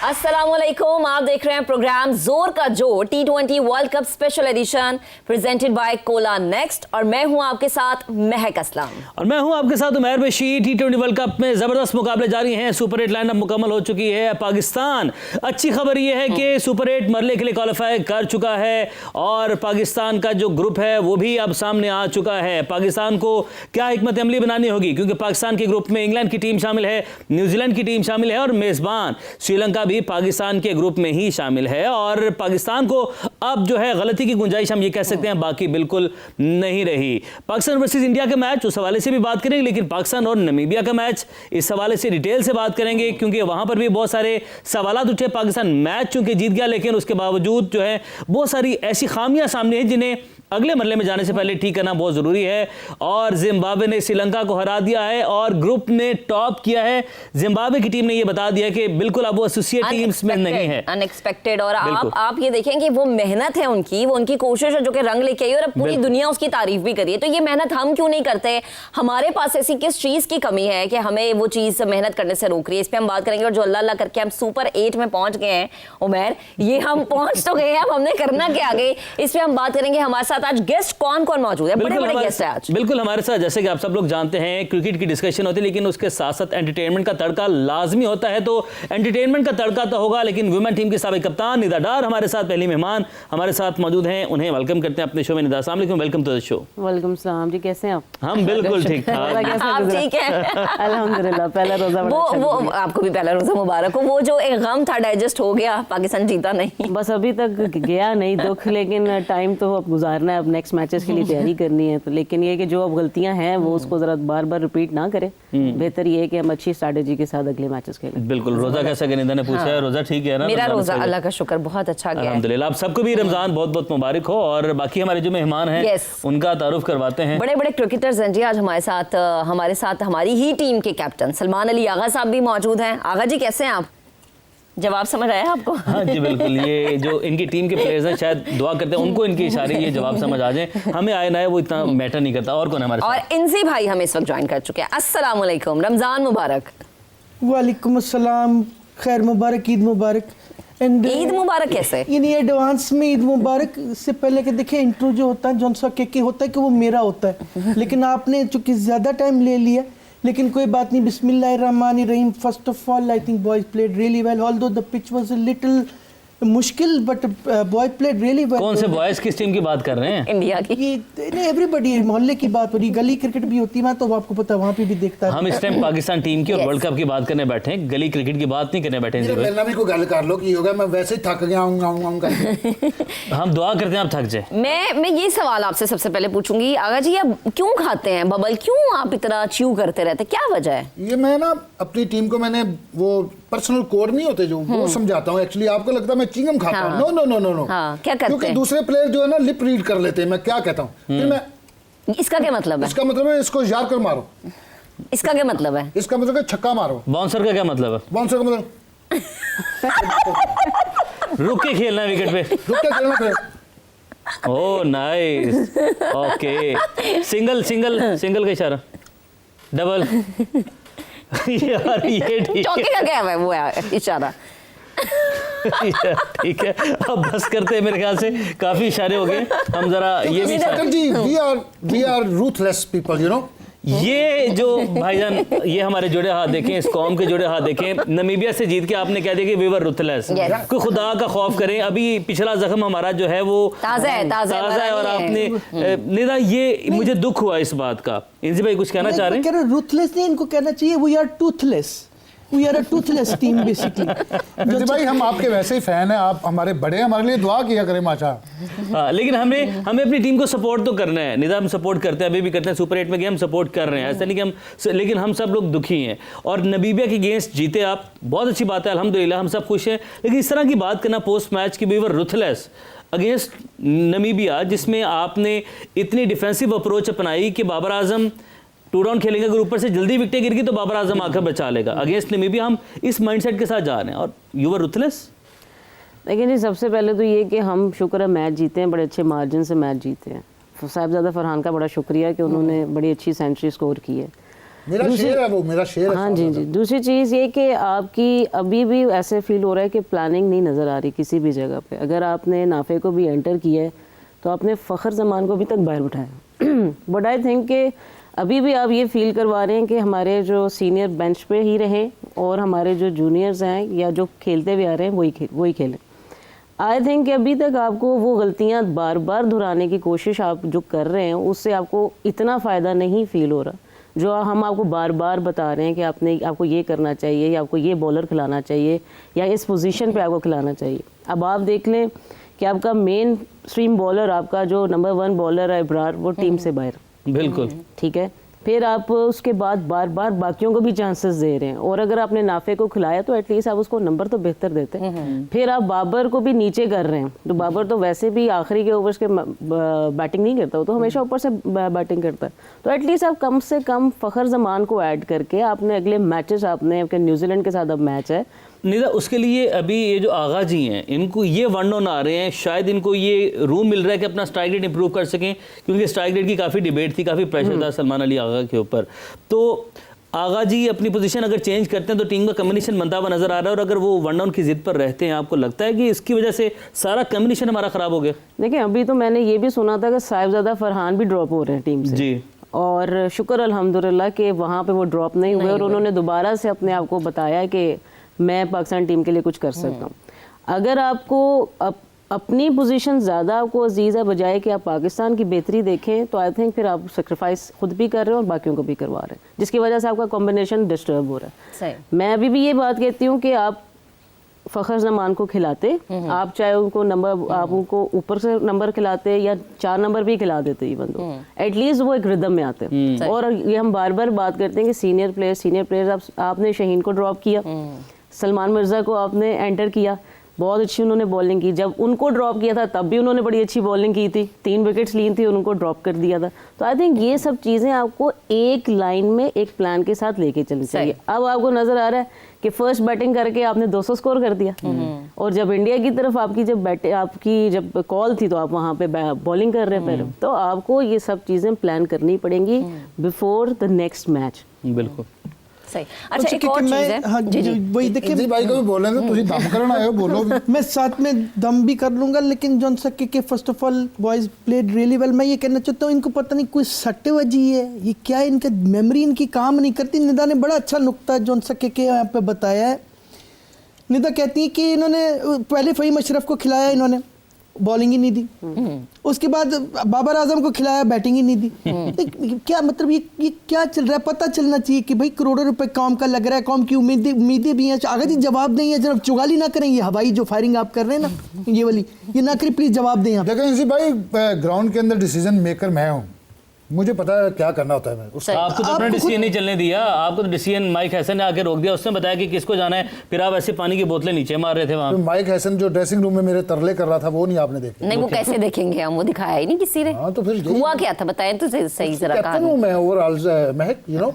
अस्सलामुअलैकुम, आप देख रहे हैं प्रोग्राम जोर का जोर T20 world cup special edition presented by Cola next और मैं हूं आपके साथ महक असलम और मैं हूं आपके साथ Umair Bashir. T20 world cup में जबरदस्त मुकाबले जारी हैं। सुपर 8 लाइनअप मुकम्मल हो चुकी है। पाकिस्तान, अच्छी खबर यह है कि सुपर 8 मरले के लिए क्वालिफाई कर चुका है और पाकिस्तान का जो ग्रुप है वो भी अब सामने आ चुका है। पाकिस्तान को क्या हिकमत अमली बनानी होगी, क्योंकि पाकिस्तान के ग्रुप में इंग्लैंड की टीम शामिल है, न्यूजीलैंड की टीम शामिल है और मेजबान श्रीलंका भी पाकिस्तान के ग्रुप में ही शामिल है। और पाकिस्तान को अब जो है गलती की गुंजाइश हम ये कह सकते हैं बाकी बिल्कुल नहीं रही। पाकिस्तान वर्सेस इंडिया का मैच, उस हवाले से भी बात करेंगे, लेकिन पाकिस्तान और नमीबिया का मैच, इस हवाले से डिटेल से बात करेंगे क्योंकि वहां पर भी बहुत सारे सवाल उठे। पाकिस्तान मैच चूंकि जीत गया लेकिन उसके बावजूद जो है बहुत सारी ऐसी खामियां सामने हैं जिन्हें अगले मरले में जाने से पहले ठीक करना बहुत जरूरी है। और जिम्बाब्वे ने श्रीलंका को हरा दिया है और ग्रुप में टॉप किया है। जिम्बाब्वे की टीम ने यह बता दिया कि बिल्कुल अब वो एसोसिएट टीम्स में नहीं है, अनएक्सपेक्टेड। और आप ये देखें कि वो मेहनत है उनकी, वो उनकी कोशिश है जो कि रंग लेके आई और अब पूरी दुनिया उसकी तारीफ भी करी है। तो ये मेहनत हम क्यों नहीं करते? हमारे पास ऐसी किस चीज की कमी है कि हमें वो चीज मेहनत करने से रोक रही है? इस पर हम बात करेंगे। और जो अल्लाह अल्लाह करके हम सुपर 8 में पहुंच गए हैं उमैर, ये हम पहुंच तो गए हैं, अब हमने करना क्या आगे, इस पर हम बात करेंगे। हमारे साथ आज गेस्ट कौन कौन मौजूद है? बड़े गेस्ट हैं आज। बिल्कुल हमारे साथ, जैसे कि आप सब लोग जानते हैं, क्रिकेट की डिस्कशन होती है लेकिन उसके साथ साथ एंटरटेनमेंट का तड़का लाजमी होता है। तो एंटरटेनमेंट का तड़का तो होगा, लेकिन वुमेन टीम की साबिक कप्तान निदा डार हमारे साथ पहली मेहमान हमारे साथ मौजूद हैं। उन्हें वेलकम करते हैं अपने शो में। निदा, अस्सलाम वालेकुम, welcome to the show. Welcome सलाम जी, कैसे हैं आप? हम बिल्कुल ठीक ठाक। आप ठीक हैं? अल्हम्दुलिल्लाह। पहला रोजा वो आपको भी पहला रोजा मुबारक हो। वो जो एक गम था डाइजेस्ट हो गया, पाकिस्तान जीता नहीं, बस अभी तक गया नहीं दुख, लेकिन टाइम तो अब गुजारना है, अब नेक्स्ट मैचेस के लिए तैयारी करनी है। तो लेकिन ये कि जो अब गलतियां हैं वो उसको जरा बार बार रिपीट ना करें। बेहतर ये है कि हम अच्छी स्ट्रेटेजी के साथ अगले मैचेस खेलें। बिल्कुल। रोजा कैसा गया? निदा ने पूछा है। रोजा ठीक है ना? मेरा रोजा अल्लाह का शुक्र बहुत अच्छा गया, अल्हम्दुलिल्लाह। आप सबको भी रमजान बहुत बहुत मुबारक हो। और बाकी हमारे जो मेहमान हैं उनका तारुफ करवाते हैं। बड़े बड़े क्रिकेटर्स हैं जी आज हमारे साथ हमारी ही टीम के कैप्टन सलमान अली आगा साहब भी मौजूद हैं। आगा जी कैसे हैं आप? जवाब समझ आया आपको? हाँ जी बिल्कुल। ये जो इनकी टीम के प्लेयर्स हैं शायद दुआ करते हैं उनको इनके इशारे ये जवाब समझ आ जाए। हमें आए ना है वो इतना मैटर नहीं करता। और कौन है हमारे साथ? और इनसे भाई हमें इस वक्त ज्वाइन कर चुके हैं। अस्सलाम वालेकुम, रमजान मुबारक। वालेकुम अस्सलाम, खैर मुबारक, ईद मुबारक। ईद मुबारक कैसे? यानी एडवांस में ईद मुबारक से पहले के देखिए इंट्रो जो होता है, जौन सा के होता है कि वो मेरा होता है, लेकिन आपने चूंकि ज्यादा टाइम ले लिया, लेकिन कोई बात नहीं। बिस्मिल्लाहिर्रहमानिर्रहीम। First of all I think boys played really well, although the pitch was a little मुश्किल, but boy played really well. कौन से बॉयज किस टीम की बात कर रहे हैं? इंडिया की। नहीं, एवरीबॉडी, मोहल्ले की बात हो रही, गली क्रिकेट भी होती है, तो आपको पता है वहाँ पे भी देखता है। हम इस टाइम पाकिस्तान टीम की और वर्ल्ड कप की बात करने बैठे हैं, गली क्रिकेट की बात नहीं करने बैठे हैं। मेरा भी कोई गल कर लो कि होगा, मैं वैसे ही थक गया हूं हम दुआ करते हैं आप थक जाए। मैं ये सवाल आपसे सबसे पहले पूछूंगी, आगा जी आप क्यों खाते हैं बबल? क्यों आप इतना च्यू करते रहते, क्या वजह है? ये मैं ना अपनी टीम को मैंने वो पर्सनल कोड नहीं होते जो वो समझाता हूँ। एक्चुअली आपको लगता है मैं चिंगम खाता हूँ। No no no no no. क्या करते हैं? क्योंकि दूसरे प्लेयर जो है ना लिप रीड कर लेते हैं मैं क्या कहता हूँ। फिर मैं, इसका क्या मतलब है? इसका मतलब है इसको यार कर मारो। इसका क्या मतलब है? इसका मतलब है छक्का मारो। बाउंसर का क्या मतलब है? बाउंसर का मतलब रुक के खेलना है विकेट पे, रुक के खेलना फिर। Oh nice, okay. Single single single का इशारा, डबल। यार ये ठीक चौके का क्या है वो इशारा? ठीक है, अब बस करते हैं। मेरे ख्याल से काफी इशारे हो गए। हम जरा ये भी जी, we are ruthless people, you know. ये जो भाईजान, ये हमारे जुड़े हाथ देखें, इस कौम के जुड़े हाथ देखें। नमीबिया से जीत के आपने कह दिया कि वी वर रूथलेस। कोई खुदा का खौफ करें। अभी पिछला जख्म हमारा जो है वो ताजा है और आपने निदा, ये मुझे दुख हुआ इस बात का। इनसे भाई कुछ कहना चाह रहे हैं? रूथलेस नहीं, इनको कहना चाहिए we are toothless. We are a toothless team basically। भाई हम आपके वैसे ही फैन हैं, आप हमारे बड़े, हमारे लिए दुआ किया करें माशा। हाँ, लेकिन हमें अपनी टीम को सपोर्ट तो करना है। निदा, हम सपोर्ट करते हैं, अभी भी करते हैं। सुपर 8 में गए, हम सपोर्ट कर रहे हैं, ऐसा नहीं कि हम, लेकिन हम सब लोग दुखी हैं। और नमीबिया के अगेंस्ट जीते आप, बहुत अच्छी बात है, अल्हम्दुलिल्लाह, हम सब खुश हैं। लेकिन इस तरह की बात करना पोस्ट मैच की, we were ruthless against Namibia, जिसमें आपने इतनी डिफेंसिव अप्रोच अपनाई कि बाबर आजम टू डाउन खेलेंगे, अगर ऊपर से जल्दी विकेटें गिर गई तो बाबर आजम आकर बचा लेगा। अगेंस्ट नमीबिया हम इस माइंडसेट के साथ जा रहे हैं और यू वर रूथलेस। लेकिन जी सबसे पहले तो ये कि हम शुक्र है मैच जीते हैं, बड़े अच्छे मार्जिन से मैच जीते हैं। साहिबजादा फरहान का बड़ा शुक्रिया कि उन्होंने बड़ी अच्छी सेंचुरी स्कोर की है। मेरा शेर है वो, मेरा शेर है। हाँ जी जी। दूसरी चीज़ ये कि आपकी अभी भी ऐसे फील हो रहा है कि प्लानिंग नहीं नज़र आ रही किसी भी जगह पे। अगर आपने नाफे को भी एंटर किया है तो आपने फ़खर जमान को अभी तक बाहर बिठाया। बट आई थिंक कि अभी भी आप ये फील करवा रहे हैं कि हमारे जो सीनियर बेंच पे ही रहें और हमारे जो जूनियर्स हैं या जो खेलते हुए आ रहे हैं वही खेलें। आई थिंक कि अभी तक आपको वो गलतियाँ बार बार दोहराने की कोशिश आप जो कर रहे हैं उससे आपको इतना फ़ायदा नहीं फील हो रहा जो हम आपको बार बार बता रहे हैं कि आपको ये करना चाहिए या आपको ये बॉलर खिलाना चाहिए या इस पोजीशन पे आपको खिलाना चाहिए। अब आप देख लें कि आपका मेन स्ट्रीम बॉलर, आपका जो नंबर 1 बॉलर है इब्रार, वो टीम से बाहर। बिल्कुल ठीक है, फिर आप उसके बाद बार बार बाकियों को भी चांसेस दे रहे हैं और अगर आपने नाफे को खिलाया तो एटलीस्ट आप उसको नंबर तो बेहतर देते हैं। फिर आप बाबर को भी नीचे कर रहे हैं, तो बाबर तो वैसे भी आखिरी के ओवर्स के बैटिंग नहीं करता, वो तो हमेशा ऊपर से बैटिंग करता है। तो एटलीस्ट आप कम से कम फ़खर जमान को ऐड करके आपने अगले मैचेस, आपने न्यूजीलैंड के साथ अब मैच है निदा, उसके लिए अभी ये जो आगा जी हैं इनको ये वन डाउन आ रहे हैं, शायद इनको ये रूम मिल रहा है कि अपना स्ट्राइक रेट इंप्रूव कर सकें, क्योंकि स्ट्राइक रेट की काफ़ी डिबेट थी, काफ़ी प्रेशर था सलमान अली आगा के ऊपर। तो आगा जी अपनी पोजीशन अगर चेंज करते हैं तो टीम का कम्बिनेशन बनता हुआ नजर आ रहा है, और अगर वो वन डाउन की जिद पर रहते हैं, आपको लगता है कि इसकी वजह से सारा कम्बिनेशन हमारा ख़राब हो गया? देखिए, अभी तो मैंने ये भी सुना था कि साहिबजादा फरहान भी ड्रॉप हो रहे हैं टीम से जी, और शुक्र अल्हम्दुलिल्लाह कि वहाँ पे वो ड्रॉप नहीं हुए और उन्होंने दोबारा से अपने आप को बताया कि मैं पाकिस्तान टीम के लिए कुछ कर सकता हूँ। अगर आपको अपनी पोजीशन ज़्यादा आपको अजीज़ है बजाय कि आप पाकिस्तान की बेहतरी देखें, तो आई थिंक फिर आप सेक्रीफाइस खुद भी कर रहे हो और बाकियों को भी करवा रहे हैं, जिसकी वजह से आपका कॉम्बिनेशन डिस्टर्ब हो रहा है। मैं अभी भी ये बात कहती हूँ कि आप फ़खर जमान को खिलाते, आप चाहे उनको नंबर, आप उनको ऊपर से नंबर खिलाते या 4 नंबर भी खिला देते, इवन तो एटलीस्ट वो एक रिदम में आते। और ये हम बार बार बात करते हैं कि सीनियर प्लेयर्स, आपने शहीन को ड्रॉप किया, सलमान मिर्ज़ा को आपने एंटर किया, बहुत अच्छी उन्होंने बॉलिंग की। जब उनको ड्रॉप किया था तब भी उन्होंने बड़ी अच्छी बॉलिंग की थी, 3 विकेट्स ली थी, उनको ड्रॉप कर दिया था। तो आई थिंक ये सब चीज़ें आपको एक लाइन में एक प्लान के साथ लेके चलनी चाहिए। अब आपको नज़र आ रहा है कि फर्स्ट बैटिंग करके आपने 200 स्कोर कर दिया, और जब इंडिया की तरफ आपकी जब कॉल थी तो आप वहाँ पे बॉलिंग कर रहे हैं। तो आपको ये सब चीज़ें प्लान करनी पड़ेंगी बिफोर द नेक्स्ट मैच। बिल्कुल सही। अच्छा, एक और चीज़ है, हाँ जी जी, वही देखिए जी भाई को भी बोल रहे थे, तुझे दम करना आए हो, बोलो भी। मैं साथ में दम भी कर लूंगा, लेकिन जॉन सके के first of all boys played really well. मैं ये कहना चाहता हूँ, इनको पता नहीं कोई सट्टेबाजी है, ये क्या है, इनका मेमोरी इनकी काम नहीं करती। निदा ने बड़ा अच्छा नुक्ता जॉन सके के यहाँ पे बताया है। निदा कहती है कि इन्होंने पहले फ़हीम अशरफ को खिलाया, इन्होंने बॉलिंग ही नहीं दी, उसके बाद बाबर आजम को खिलाया, बैटिंग ही नहीं दी। क्या मतलब ये क्या चल रहा है? पता चलना चाहिए कि भाई करोड़ों रुपए कौम का लग रहा है, कौम की उम्मीदें भी हैं। अगर जी जवाब दें, या जब चुगाली ना करें, ये हवाई जो फायरिंग आप कर रहे हैं ना, ये वाली, ये ना करें प्लीज, जवाब दें आप। देखें इसी भाई, ग्राउंड के अंदर डिसीजन मेकर मैं हूँ, मुझे पता है क्या करना होता है। मैं आपको तो अपना डिसीजन नहीं चलने दिया, आपको तो डिसीजन माइक हैसन ने आके रोक दिया, उसने बताया कि किसको जाना है, फिर आप ऐसे पानी की बोतलें नीचे मार रहे थे वहाँ। तो माइक हैसन जो ड्रेसिंग रूम में मेरे तरले कर रहा था, वो नहीं आपने देखा? नहीं, वो कैसे देखेंगे हम, वो दिखाया ही नहीं किसी ने। हाँ, तो फिर हुआ क्या था बताएं तो सही जरा कहा। मैं ओवरऑल महक, यू नो।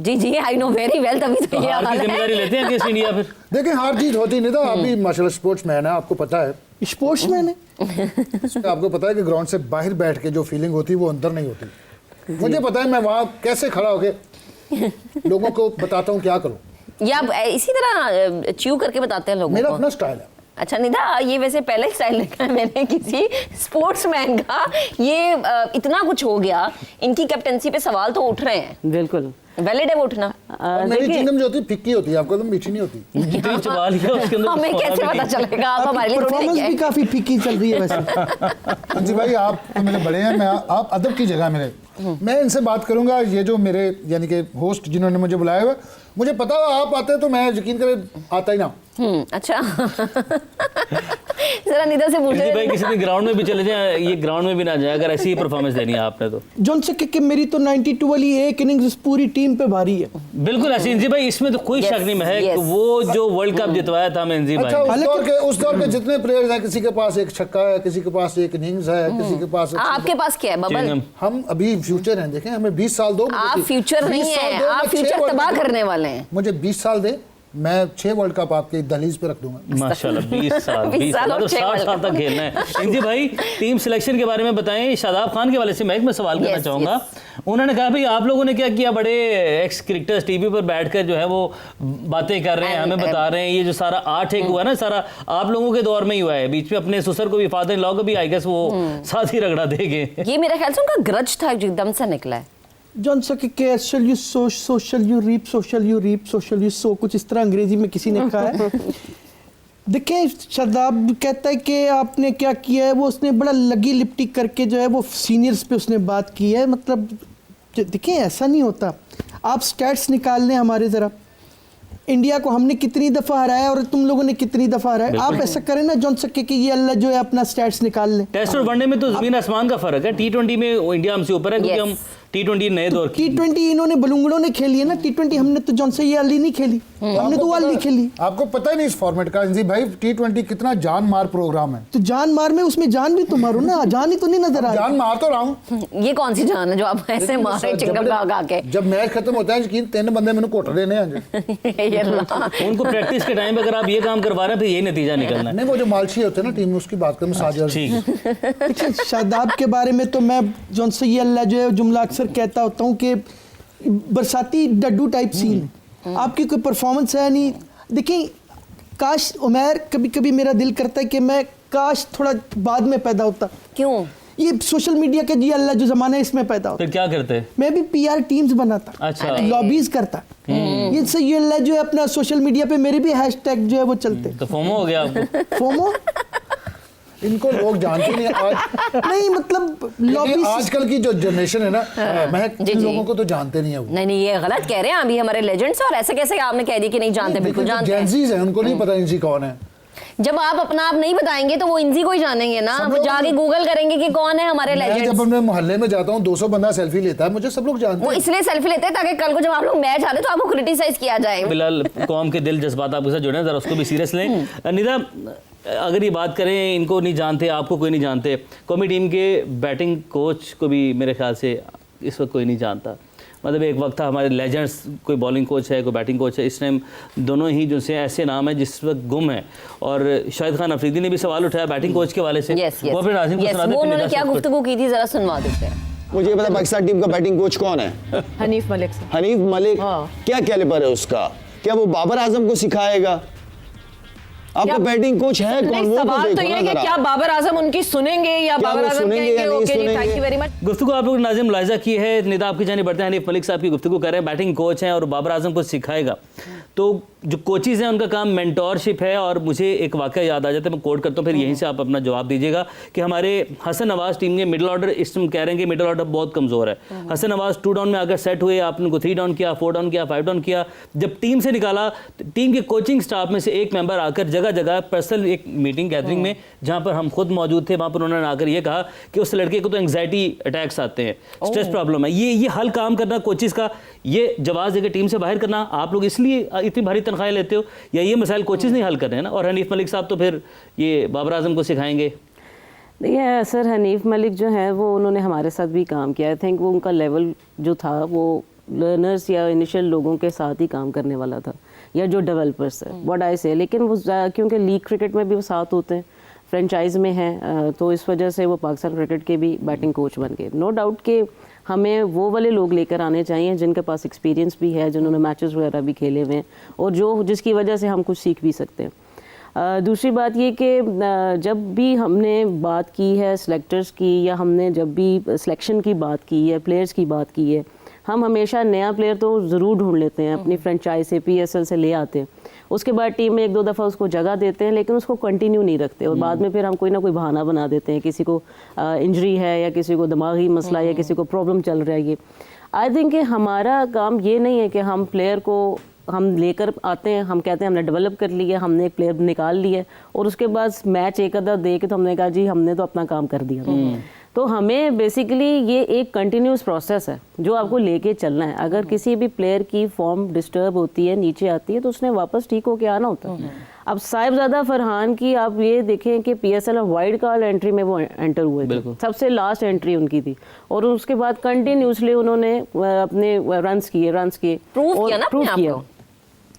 जी जी, आई नो वेरी वेल, तभी तो ये हार की जिम्मेदारी लेते हैं किस इंडिया फिर? देखें, हार जीत होती नहीं था, आप भी माशाल्लाह स्पोर्ट्समैन है, आपको पता है। स्पोर्ट्समैन है, आपको पता है कि ग्राउंड से बाहर बैठ के जो फीलिंग होती है वो अंदर नहीं होती। मुझे पता है, मैं वहाँ कैसे खड़ा होके लोगों को बताता हूँ क्या करूँ। या आप इसी तरह च्यू करके बताते हैं लोगों मेरा को? अपना स्टाइल है। अच्छा निदा, ये वैसे पहला ही स्टाइल देखा है मैंने किसी स्पोर्ट्समैन का। ये इतना कुछ हो गया, इनकी कैप्टनसी पे सवाल तो उठ रहे हैं। बिल्कुल वैलिड है वो उठना। मेरी चिंगम जो होती है फिक्की होती है, आपको तो मीठी नहीं होती। जितनी चबा लिया उसके अंदर हमें कैसे पता चलेगा? आप हमारे लिए थोड़ी परफॉर्मेंस नहीं भी है। काफी फीकी चल रही है वैसे। जी भाई, आप तो मेरे बड़े हैं, मैं आप अदब की जगह मेरे, मैं इनसे बात करूंगा। ये जो मेरे यानी कि होस्ट जिन्होंने मुझे बुलाया हुआ, मुझे पता है आप आते हैं तो मैं यकीन करें आता ही ना। अच्छा जरा निदा से पूछे भाई, किसी दिन ग्राउंड में भी चले जाए, ये ग्राउंड में भी ना जाए, अगर ऐसी ही परफॉर्मेंस देनी है आपने तो। जॉन सके के मेरी तो 92 वाली एक इनिंग्स पूरी टीम पे भारी है। बिल्कुल ऐसी इंजी भाई, इसमें तो कोई शक नहीं है। yes. वो जो वर्ल्ड कप जितवाया था इंजी भाई। अच्छा, उस दौर के जितने प्लेयर्स हैं, किसी के पास एक छक्का है, किसी के पास एक इनिंग्स है, किसी के पास आपके पास क्या है बबल? हम अभी फ्यूचर हैं, देखें हमें 20 साल दो। आप फ्यूचर नहीं है, आप फ्यूचर तबाह करने वाले हैं। मुझे 20 साल दे, मैं 6 वर्ल्ड कप आपके दहलीज पे रख दूंगा। माशाल्लाह 20 साल तो 60 साल तक खेलना है। इंजी भाई, टीम सिलेक्शन के बारे में बताएं। शादाब खान के वाले से मैं सवाल करना चाहूंगा। उन्होंने कहा भाई आप लोगों ने क्या किया, बड़े एक्स क्रिकेटर्स टीवी पर बैठकर जो है वो बातें कर रहे हैं, हमें बता रहे हैं ये जो सारा आर्ट एक हुआ ना सारा आप लोगों के दौर में ही हुआ है, बीच में अपने ससुर को भी फादर इन लॉ को भी आई गेस वो साथ ही रगड़ा देंगे। ये मेरे ख्याल से उनका ग्रज था जो एकदम से निकला है। जॉन सा के शल you sow social you reap social you reap social you sow, कुछ इस तरह अंग्रेजी में किसी ने कहा है। देखिए शादाब कहता है कि आपने क्या किया है, वो उसने बड़ा लगी लिपटी करके जो है वो सीनियर्स पे उसने बात की है। मतलब देखिए ऐसा नहीं होता, आप स्टैट्स निकाल लें हमारे ज़रा, इंडिया को हमने कितनी दफ़ा हराया और तुम लोगों ने कितनी दफ़ा हराया। आप ऐसा करें ना जॉन सके कि ये अल्लाह जो है अपना स्टैट्स निकाल लें। टेस्ट और वनडे में तो जमीन आसमान का फर्क है, T20 में इंडिया हमसे ऊपर है क्योंकि हम T20 नए दौर की। T20 इन्होंने बलूंगड़ों ने खेली है ना, T20 हमने तो जॉन से ये अली नहीं खेली, हमने तो वाली खेली। आपको पता ही नहीं इस फॉर्मेट का इंजी भाई, T20 कितना जान मार प्रोग्राम है। तो जान मार में उसमें जान भी तो मारो ना, जान ही तो नहीं नजर आ रही। जान मार तो रहा हूँ। ये कौन सी जान है जो आप ऐसे मारे चिंगम लगा के? जब मैच खत्म होता है यकीन 3 बंदे मैंने कोट देने हैं। ये अल्लाह। उनको प्रैक्टिस के टाइम पे अगर आप ये काम करवा रहे हैं तो यही नतीजा निकलना है। नहीं वो जो मालशी होते हैं ना टीम में उसकी बात करें साजिद। ठीक है। देखिए शादाब के बारे में तो मैं जॉन से ये अल्लाह जो है जुमला अक्सर कहता होता हूँ कि बरसाती डड्डू टाइप सीन है, आपकी कोई परफॉर्मेंस है नहीं। देखिए काश उमैर, कभी कभी मेरा दिल करता है कि मैं काश थोड़ा बाद में पैदा होता। क्यों? ये सोशल मीडिया के जी अल्लाह जो जमाना है इसमें पैदा होता। फिर क्या करते? मैं भी PR टीम्स बनाता, अच्छा। लॉबीज करता। ये सही ये अल्लाह जो है अपना सोशल मीडिया पे मेरे भी हैशटैग जो है वो चलते। तो फोमो हो गया आपको? फोमो इनको लोग जानते नहीं आज। नहीं मतलब लेकिन लॉबी आजकल की जो जनरेशन है ना, महक जी, इन जी। लोगों को तो जानते नहीं है वो। नहीं ये गलत कह रहे हैं अभी हमारे लेजेंड्स, और ऐसे कैसे आपने कह दिया कि नहीं जानते? बिल्कुल जानते हैं। जेंजीज है, उनको नहीं पता इंजी कौन है। जब आप अपना आप नहीं बताएंगे तो वो इनजी को ही जानेंगे ना, सब वो लोग- जाके गूगल करेंगे कि कौन है हमारे मैं लेजेंड्स। जब अपने मोहल्ले में जाता हूँ 200 बंदा सेल्फी लेता है, मुझे सब लोग जानते वो हैं। इसलिए सेल्फी लेते हैं ताकि कल को जब आप लोग मैच हारे तो आपको क्रिटिसाइज किया जाए। बिलाल कौम के दिल जज्बात आपके साथ जुड़े हैं, जरा उसको भी सीरियस लें। निदा अगर ये बात करें, इनको नहीं जानते, आपको कोई नहीं जानते, कौमी टीम के बैटिंग कोच को भी मेरे ख्याल से इस वक्त कोई नहीं जानता। मतलब एक वक्त था हमारे लेजेंड्स, कोई बॉलिंग कोच है कोई बैटिंग कोच है, इस टाइम दोनों ही जो से ऐसे नाम है जिस वक्त गुम है। और शाहिद खान अफरीदी ने भी सवाल उठाया बैटिंग कोच के वाले से। यस वो अपने नाज़रीन को सुना दें, वो फिर उन्होंने निदा क्या से उसको- गुफ्तगू की थी जरा सुनवा देते हैं। मुझे ये पता पाकिस्तान टीम का बैटिंग कोच कौन है? हनीफ मलिक से। हनीफ मलिक। हाँ। क्या कैलिबर है उसका? क्या वो बाबर आजम को सिखाएगा? आपका बैटिंग कोच है कौन? नहीं, वो सवाल तो देखो ये ना है कि जरा। क्या बाबर आजम उनकी सुनेंगे या क्या बाबर वो आजम सुनेंगे कहेंगे या नहीं ओके जी थैंक सुनेंगे? You very much. गुफ्तगू आप लोग ने नाज़िम मुलाहिजा की है। निदा आपकी जाने बढ़ते हैं, हनीफ मलिक साहब की गुफ्तगू कर रहे हैं, बैटिंग कोच हैं और बाबर आजम को सिखाएगा। तो जो कोचेज़ हैं उनका काम मेंटोरशिप है। और मुझे एक वाक़या याद आ जाता है, मैं कोट करता हूँ, फिर यहीं से आप अपना जवाब दीजिएगा कि हमारे हसन नवाज टीम ने मिडिल ऑर्डर, इस टाइम कह रहे हैं कि मिडिल ऑर्डर बहुत कमज़ोर है। हसन नवाज 2 डाउन में आकर सेट हुए, आपने उनको 3 डाउन किया, 4 डाउन किया, 5 डाउन किया। जब टीम से निकाला, टीम के कोचिंग स्टाफ में से एक मेंबर आकर जगह जगह पर्सनल एक मीटिंग गैदरिंग में जहाँ पर हम खुद मौजूद थे, वहाँ पर उन्होंने आकर ये कहा कि उस लड़के को तो एंग्जाइटी अटैक्स आते हैं, स्ट्रेस प्रॉब्लम है। ये हल काम करना कोचिज़ का, ये जवाब देकर टीम से बाहर करना, आप लोग इसलिए इतनी भारी तनख्वाहें लेते हो या ये मसाइल कोचिज़ नहीं हल कर रहे हैं ना? और हनीफ मलिक साहब तो फिर ये बाबर आजम को सिखाएंगे। देखिए सर, हनीफ मलिक जो है वो उन्होंने हमारे साथ भी काम किया। आई थिंक वो उनका लेवल जो था वो लर्नर्स या इनिशियल लोगों के साथ ही काम करने वाला था, या जो डेवलपर्स है व्हाट आई से। लेकिन वो क्योंकि लीग क्रिकेट में भी वो साथ होते हैं, फ्रेंचाइज में हैं, तो इस वजह से वो पाकिस्तान क्रिकेट के भी बैटिंग कोच बन गए। नो डाउट कि हमें वो वाले लोग लेकर आने चाहिए जिनके पास एक्सपीरियंस भी है, जिन्होंने मैचेस वगैरह भी खेले हुए हैं और जिसकी वजह से हम कुछ सीख भी सकते हैं। दूसरी बात ये कि जब भी हमने बात की है सिलेक्टर्स की, या हमने जब भी सिलेक्शन की बात की है, प्लेयर्स की बात की है, हम हमेशा नया प्लेयर तो ज़रूर ढूंढ लेते हैं, अपनी फ्रेंचाइज से PSL से ले आते हैं, उसके बाद टीम में 1-2 दफ़ा उसको जगह देते हैं, लेकिन उसको कंटिन्यू नहीं रखते और बाद में फिर हम कोई ना कोई बहाना बना देते हैं, किसी को इंजरी है या किसी को दिमागी मसला या किसी को प्रॉब्लम चल रहा है। ये आई थिंक कि हमारा काम ये नहीं है कि हम प्लेयर को हम लेकर आते हैं, हम कहते हैं हमने डेवलप कर लिया, हमने एक प्लेयर निकाल लिया और उसके बाद मैच एक आधा दे के तो हमने कहा जी हमने तो अपना काम कर दिया। तो हमें बेसिकली ये एक कंटिन्यूस प्रोसेस है जो आपको लेके चलना है। अगर किसी भी प्लेयर की फॉर्म डिस्टर्ब होती है, नीचे आती है, तो उसने वापस ठीक होके आना होता है। अब साहिबजादा फरहान की आप ये देखें कि PSL वाइल्ड कार्ड एंट्री में वो एंटर हुए थे, सबसे लास्ट एंट्री उनकी थी और उसके बाद कंटिन्यूसली उन्होंने अपने रन्स किए प्रूव किया ना अपने आप को।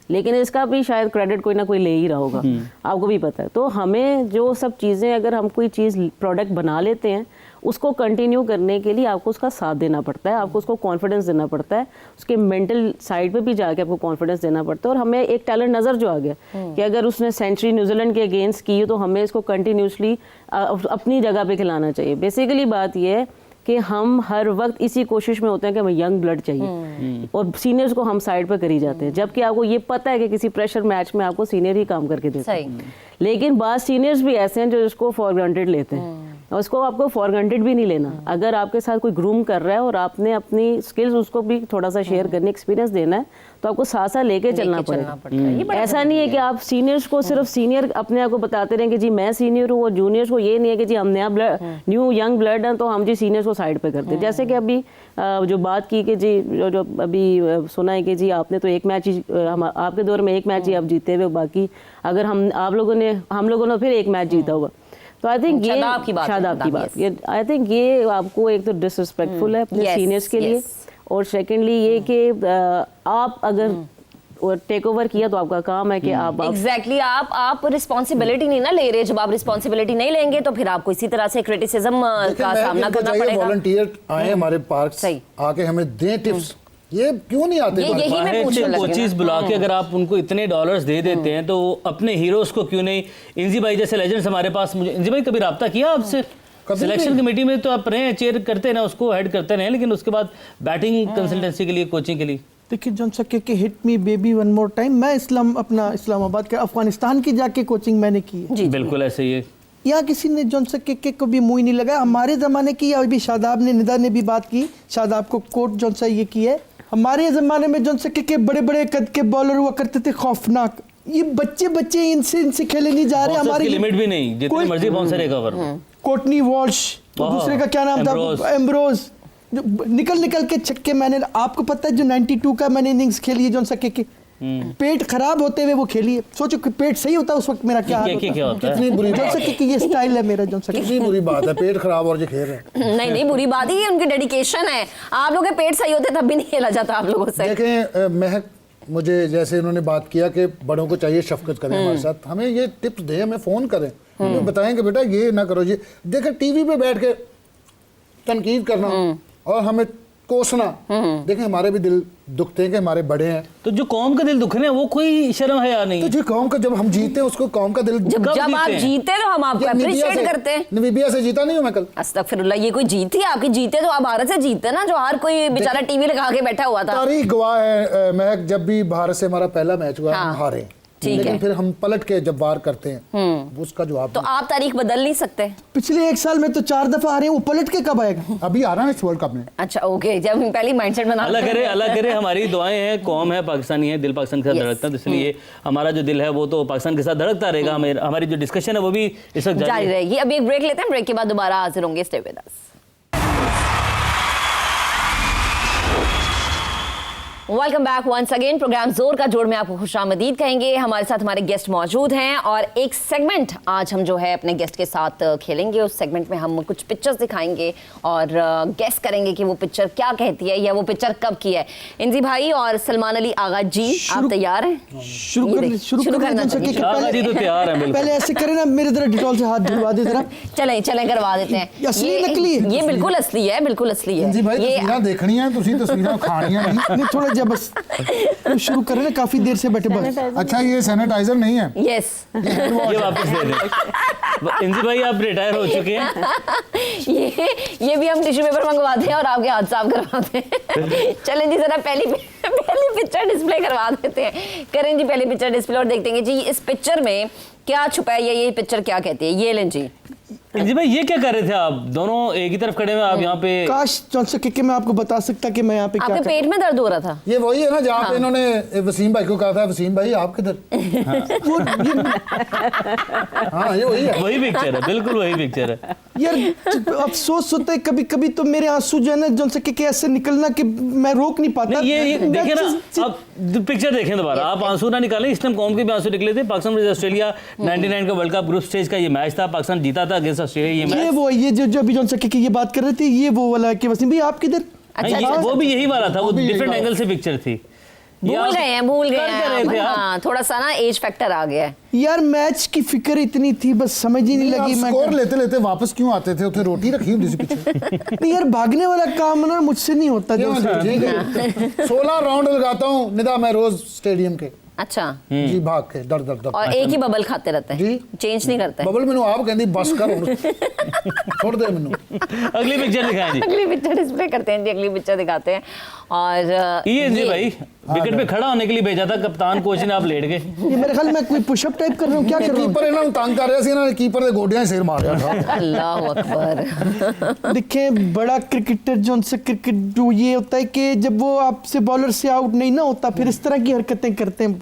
लेकिन इसका भी शायद क्रेडिट कोई ना कोई ले ही रहा होगा, आपको भी पता है। तो हमें जो सब चीज़ें, अगर हम कोई चीज़ प्रोडक्ट बना लेते हैं, उसको कंटिन्यू करने के लिए आपको उसका साथ देना पड़ता है, आपको उसको कॉन्फिडेंस देना पड़ता है, उसके मेंटल साइड पे भी जाके आपको कॉन्फिडेंस देना पड़ता है। और हमें एक टैलेंट नज़र जो आ गया कि अगर उसने सेंचुरी न्यूजीलैंड के अगेंस्ट की तो हमें इसको कंटिन्यूसली अपनी जगह पे खिलाना चाहिए। बेसिकली बात यह है कि हम हर वक्त इसी कोशिश में होते हैं कि हमें यंग ब्लड चाहिए और सीनियर्स को हम साइड पर करी जाते हैं, जबकि आपको ये पता है कि किसी प्रेशर मैच में आपको सीनियर ही काम करके देते हैं। लेकिन बाद सीनियर्स भी ऐसे हैं जो इसको फॉर ग्रांटेड लेते हैं, और उसको आपको फॉर ग्रांटेड भी नहीं लेना। अगर आपके साथ कोई ग्रूम कर रहा है और आपने अपनी स्किल्स उसको भी थोड़ा सा शेयर करने, एक्सपीरियंस देना है, तो आपको साथ साथ लेके चलना पड़ेगा। ऐसा नहीं है कि आप सीनियर्स को सिर्फ सीनियर अपने आप को बताते रहें कि जी मैं सीनियर हूँ, और जूनियर्स को ये नहीं है कि जी हम न्यू यंग ब्लड हैं तो हम जी सीनियर्स को साइड पे करते हैं। जैसे कि अभी जो बात की कि जी जो अभी सुना है कि जी आपने तो एक मैच ही, आपके दौर में एक मैच ही आप जीते हुए, बाकी अगर हम लोगों ने फिर एक मैच जीता होगा। तो आई थिंक ये शादाब की बात, ये आई थिंक ये आपको एक तो डिसरिस्पेक्टफुल है अपने सीनियर्स के लिए, और सेकेंडली ये कि आप अगर टेक ओवर किया तो आपका काम है कि आप एग्जैक्टली आप रिस्पॉन्सिबिलिटी नहीं ना ले रहे। जब आप रिस्पॉन्सिबिलिटी नहीं लेंगे तो फिर आपको इसी तरह से क्रिटिसिज्म का सामना करना पड़ेगा। वॉलंटियर आए हमारे पार्क आके हमें दें टिप्स, ये क्यों नहीं आते? यही मैं पूछने लगी कोचेस बुला के अगर आप उनको इतने डॉलर्स दे देते हैं तो अपने हीरोज को क्यों नहीं? इंजी भाई जैसे लेजेंड्स हमारे पास, मुझे इंजी भाई कभी रब्ता किया आपसे? सिलेक्शन कमेटी में तो आप रहे, चेयर करते ना, उसको हेड करते रहे, लेकिन उसके बाद बैटिंग कंसल्टेंसी के लिए, कोचिंग के लिए देखिए जॉन सके के hit me baby one more time, मैं इस्लामाबाद के अफगानिस्तान की जाके कोचिंग मैंने की है। जी बिल्कुल ऐसे ही है। यहाँ किसी ने जॉन सके के को भी मुंह नहीं लगाया। हमारे ज़माने की, अभी शादाब ने, निदा ने भी बात की, शादाब को कोट जॉन सा ये की है, हमारे ज़माने में जॉन सके के बड़े बड़े कद के बॉलर हुआ करते थे, खौफनाक। ये बच्चे इनसे खेले नहीं जा रहे। हमारी लिमिट भी नहीं, जितने मर्जी बाउंसर कवर। कोटनी वॉल्श, तो दूसरे का क्या नाम था, एम्ब्रोज, जो निकल के छक्के। मैंने, आपको पता है जो 92 का मैंने इनिंग्स खेली है जॉन सके की, पेट खराब होते हुए वो खेली है। सोचो कि पेट सही होता उस वक्त मेरा क्या हाल होता। कितनी बुरी जॉन सके की ये स्टाइल है मेरा। जॉन सके कितनी बुरी बात है, पेट खराब और जो खेल रहे हैं। नहीं बुरी बात ही है, उनकी डेडिकेशन है। आप लोगों के पेट सही होते तब भी नहीं खेला जाता आप लोगों से। देखें महक, मुझे जैसे उन्होंने बात किया कि बड़ों को चाहिए शफकत करें हमारे साथ, हमें ये टिप्स दें, हमें फ़ोन करें, हमें बताएं कि बेटा ये ना करो, ये देखें टीवी पे बैठ के तनकीद करना और हमें कोसना। देखें हमारे भी दिल दुखते हैं कि हमारे बड़े हैं, तो जो कौम का दिल दुखने वो कोई शर्म है या नहीं? तो जो कौम का, जब हम जीते हैं उसको कौम का दिल, जब आप जीते तो हम आपको अप्रिशिएट करते हैं। नमीबिया से जीता नहीं हूं मैं कल। अस्तगफिरुल्लाह, ये कोई जीत थी आपकी? जीते तो आप भारत से जीते ना, जो हर कोई बेचारा टीवी लगा के बैठा हुआ था। तारीख गवाह है महक, जब भी भारत से हमारा पहला मैच हुआ हम हारे, लेकिन फिर हम पलट के जब वार करते हैं उसका जवाब। तो आप तारीख बदल नहीं सकते? पिछले 1 साल में तो 4 दफा हारे, वो पलट के कब आएगा? अभी आ रहा है इस वर्ल्ड कप में। अच्छा ओके, जब पहले माइंडसेट बना। अल्लाह करे हमारी दुआएं हैं, कौम है, पाकिस्तानी है, दिल पाकिस्तान के साथ धड़कता है, तो इसलिए हमारा जो दिल है वो तो पाकिस्तान के साथ धड़कता रहेगा। हमारी जो डिस्कशन है वो भी इस वक्त जारी रहेगी। अभी एक ब्रेक लेते हैं, ब्रेक के बाद दोबारा हाजिर होंगे। Stay with us. Welcome back once again. Program जोर का जोड़ में आपको खुशामदीद कहेंगे। हमारे साथ हमारे गेस्ट मौजूद हैं और एक सेगमेंट आज हम जो है अपने गेस्ट के साथ खेलेंगे। उस सेगमेंट में हम कुछ पिक्चर्स दिखाएंगे और गेस करेंगे कि वो पिक्चर क्या कहती है या वो पिक्चर कब की है। इंजी भाई और सलमान अली आगा जी, आप तैयार हैं? शुरू करना चाहिए। आगा जी तो तैयार हैं बिल्कुल। पहले ऐसे करें ना, मेरे तरह डिटॉल से हाथ धुलवा दे जरा। चलें करवा देते हैं। असली नकली है? ये बिल्कुल असली है, बिल्कुल असली है। जी भाई तस्वीरें देखनी है, तुसी तस्वीरें खानियां नहीं। थोड़ा बस शुरू करें ना, काफी देर से बैठे बस। अच्छा ये सैनिटाइजर नहीं है? यस, ये वापस दे दें। इंजी भाई आप रिटायर हो चुके हैं। ये भी हम टिश्यू पेपर मंगवाते हैं और आपके हाथ साफ करवाते हैं। चलें जी, जरा पहली पिक्चर डिस्प्ले करवा देते हैं। करें जी पहली पिक्चर डिस्प्ले और देखते हैं जी इस पिक्चर में क्या छुपा है, ये पिक्चर क्या कहती है। ये लें जी। जी भाई ये क्या कर रहे थे आप दोनों एक ही तरफ खड़े हुए, आप यहाँ पे? काश जॉन सके के मैं आपको बता सकता कि मैं यहाँ पे क्या आपके पेट में दर्द हो रहा था? ये वही है ना जहाँ पे इन्होंने वसीम भाई को कहा था, वसीम भाई आप किधर? हाँ ये वही है, वही पिक्चर है, बिल्कुल वही पिक्चर है यार। अफसोस होता है कभी कभी तो मेरे आंसू जो है ना जॉन सके के ऐसे निकलना कि मैं रोक नहीं पाता। ये देखे ना, आप पिक्चर देखें दोबारा, आप आंसू ना निकालें। इस्लाम कौम के भी आंसू निकले थे। पाकिस्तान वर्सेस ऑस्ट्रेलिया 99 का वर्ल्ड कप ग्रुप स्टेज का ये मैच था, पाकिस्तान जीता था अगेंस्ट ऑस्ट्रेलिया। ये जो अभी जॉन सके की ये बात कर रहे थे, ये वो वाला कि वसीम भाई आप किधर? अच्छा, वो भी यही वाला था, वो डिफरेंट एंगल से पिक्चर थी। भूल गए कर क्या रहे थे हैं। आप? हाँ, थोड़ा सा ना एज फैक्टर आ गया है। यार मैच की फिक्र इतनी थी, बस समझ ही नहीं लगी। मैं स्कोर लेते लेते वापस क्यों आते थे? उथे रोटी रखी होती सी पीछे। नहीं यार, भागने वाला काम ना मुझसे नहीं होता। क्यों? जो ठीक है 16 राउंड लगाता हूँ निदा मैं रोज स्टेडियम के। अच्छा, जी भाग के दर दर दर। और एक ही बबल खाते रहते हैं, जी। चेंज नहीं करते। बबल मैनू आप कहंदी बस कर हुण। छोड़ दे मैनू। अगली पिक्चर दिखाएं जी। अगली पिक्चर डिस्प्ले करते हैं जी, अगली पिक्चर दिखाते हैं। और ये जी भाई विकेट पे खड़ा होने के लिए भेजा था कप्तान कोच ने, आप लेट गए। ये मेरे ख्याल में कोई पुशअप टाइप कर रहा हूँ, क्या कर रहा हूँ? कीपर इन्होंने तंग कर रहा सी, इन्होंने कीपर दे गोडियां सिर मारिया था। अल्लाह अकबर। देखें, बड़ा क्रिकेटर जो उनसे क्रिकेट जो ये होता है कि जब वो आपसे बॉलर से आउट नहीं ना होता, फिर इस तरह की हरकतें करते हैं।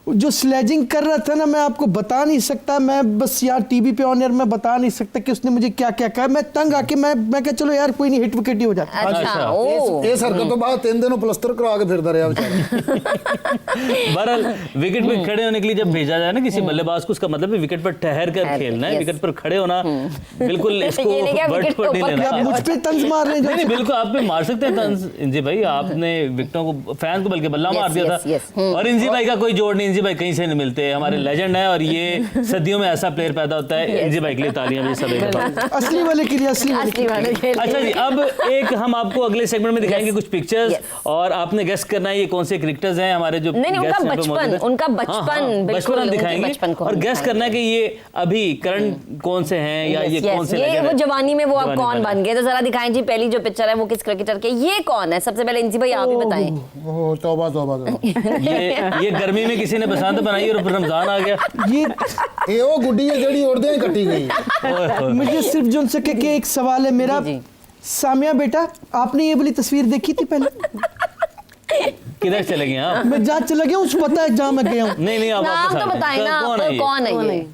जो स्लेजिंग कर रहा था ना, मैं आपको बता नहीं सकता। मैं बस यार टीवी पे ऑन एयर में बता नहीं सकता कि उसने मुझे क्या क्या कहा। मैं तंग आके मैं कहा चलो यार कोई नहीं, हिट विकेट ही हो जाता। अच्छा, ओ इस हरकत तो बाद 3 दिन प्लस्तर करवा के फिरदा रहा बेचारा। बहरहाल विकेट पे खड़े होने के लिए जब भेजा जाए ना किसी बल्लेबाज को, उसका मतलब है विकेट पर ठहर कर खेलना है। yes. विकेट पर खड़े होना बिल्कुल इसको ये नहीं क्या वर्ड विकेट पर के नहीं ऊपर लेना। आप मुझ पे तंज मार रहे हैं नहीं जो। बिल्कुल आप पे मार सकते हैं तंज इंजी भाई, आपने विकेटों को फैन को बल्कि बल्ला Yes, मार दिया yes, था। yes. और इंजी भाई का कोई जोड़ नहीं, इंजी भाई कहीं से नहीं मिलते, हमारे लेजेंड है। और ये सदियों में ऐसा प्लेयर पैदा होता है। इंजी भाई के लिए तालियां भी सभी के पास। असली वाले के लिए, असली वाले के असली वाले के लिए। अच्छा जी, अब एक हम आपको अगले सेगमेंट में दिखाएंगे Yes. कुछ पिक्चर्स Yes. और आपने गेस करना है ये कौन से क्रिकेटर्स हैं हमारे जो नहीं, उनका guests यहाँ पे बचपन, मौजूद हैं। उनका हाँ, बचपन, हाँ, बिल्कुल, बचपन हम उनके दिखाएंगे बचपन को हम और गेस दिखाएंगे। करना है कि ये अभी करंट कौन से हैं या ये Yes, कौन से ये legend वो हैं। जवानी में वो आप जवानी कौन में। बन गए। तो जरा दिखाएं जी, पहली जो पिक्चर है वो किस क्रिकेटर के, ये कौन है? सबसे पहले इंसी भाई आप ही बताएं। ओह तौबा तौबा तौबा। ये गर्मी में किसी ने बसंत बनाई और रमजान आ गया। ये ये वो गुड्डी है जेड़ी उड़दे ही कटी गई। ओए होए। मुझे सिर्फ जो उनसे के एक सवाल है मेरा। जी, जी। सामिया बेटा, आपने ये वाली तस्वीर देखी थी पहले? किधर चले गए आप? मैं जहाँ चला गया हूँ, उस पता है जहाँ मैं गया हूँ। नहीं आप नाम वापस तो आ जाएं। बताएं ना, कौन है ये? कौन है ये?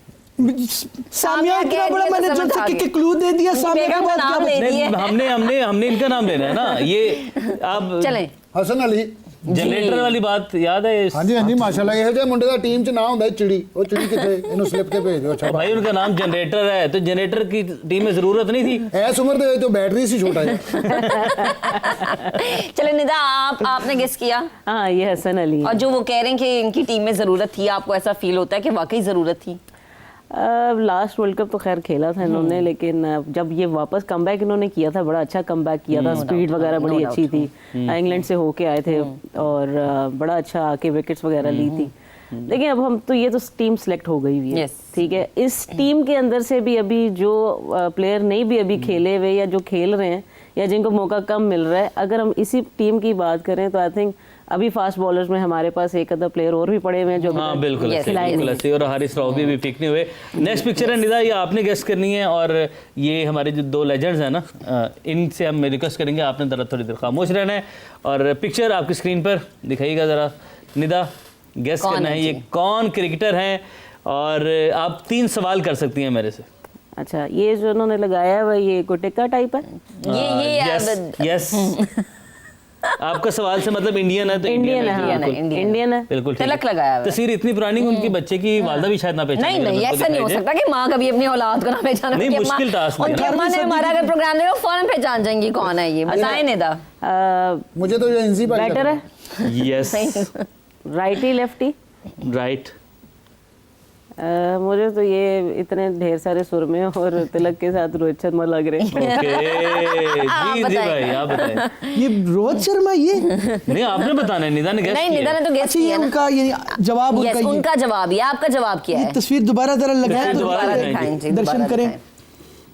सामिया इतना कह बड़ा दिया तो मैंने जो समझ आ उनसे गई। के क्लू दे दिया। सामिया के बेगम का बाद नाम क्या ले बचा? दिया। हमने इनका नाम लेना है ना। ये आप चलें। हसन अली। जनरेटर वाली बात याद है? हाँ जी माशाल्लाह। ये जो मुंडे दा टीम च ना होंदा चिड़ी, वो चिड़ी किथे इन्हों स्लिप ते भेज दो। अच्छा भाई उनका नाम जनरेटर है, तो जनरेटर की टीम में जरूरत नहीं थी। ऐस उम्र दे तो बैटरी सी छोटा है। चले निदा, आपने गेस किया हाँ, ये हसन अली है। और जो वो कह रहे हैं कि इनकी टीम में जरूरत थी, आपको ऐसा फील होता है कि वाकई जरूरत थी? लास्ट वर्ल्ड कप तो खैर खेला था इन्होंने, लेकिन जब ये वापस कमबैक इन्होंने किया था, बड़ा अच्छा कमबैक किया था। स्पीड वगैरह बड़ी अच्छी थी। इंग्लैंड से होके आए थे और बड़ा अच्छा आके विकेट्स वगैरह ली थी। लेकिन अब हम तो ये तो टीम सेलेक्ट हो गई हुई है। Yes. ठीक है, इस टीम के अंदर से भी अभी जो प्लेयर नहीं भी अभी खेले हुए या जो खेल रहे हैं या जिनको मौका कम मिल रहा है, अगर हम इसी टीम की बात करें तो आई थिंक अभी फास्ट बॉलर्स में हमारे पास एक आधा प्लेयर और भी पड़े हुए हैं जो हाँ बिल्कुल Yes, ऐसे, yes, बिल्कुल ऐसे। और हारिस राव भी पिक नहीं हुए। नेक्स्ट पिक्चर है निदा, ये आपने गेस करनी है। और ये हमारे जो दो लेजेंड्स हैं ना, इनसे हम रिक्वेस्ट करेंगे आपने जरा थोड़ी देर खामोश रहना है और पिक्चर आपकी स्क्रीन पर दिखाइएगा जरा। निदा गेस कौन करना है है ये जी? कौन क्रिकेटर हैं और आप 3 सवाल कर सकती हैं मेरे से। अच्छा, ये जो उन्होंने लगाया है वह ये कोटेका टाइप है। यस आपका सवाल से मतलब इंडियन है तो इंडियन है, हाँ, इंडियन है, बिल्कुल। इंडियन इंडियन है। बिल्कुल ठीक है। तिलक लगाया हुआ है। तस्वीर इतनी पुरानी कि उनकी बच्चे की वालदा भी शायद ना पहचाने। नहीं ऐसा नहीं हो सकता कि माँ कभी अपनी औलाद को ना पहचाने। नहीं, उनकी मुश्किल अम्मा- टास्क है। उनकी अम्मा ने हमारा अगर प्रोग्राम देखा फौरन पहचान जाएंगी कौन है ये। बताएं निदा। मुझे तो ये इंजी भाई बैटर है, यस राइटी लेफ्टी। राइट। मुझे तो ये इतने ढेर सारे सुरमे और तिलक के साथ रोहित शर्मा लग रहे हैं। ओके जी जी भाई आप बताएं। ये रोहित शर्मा ये? नहीं आपने बताना है, निदा ने गेस नहीं, किया निदा है। ने तो गेस अच्छा, ये किया ना। उनका ये जवाब उनका यस, ये। उनका जवाब, ये आपका जवाब क्या ये है? तस्वीर दोबारा जरा लगाएं तस्वीर तो दोबारा दिखाएं जी, दर्शन दोबारा करें। दिखाएं।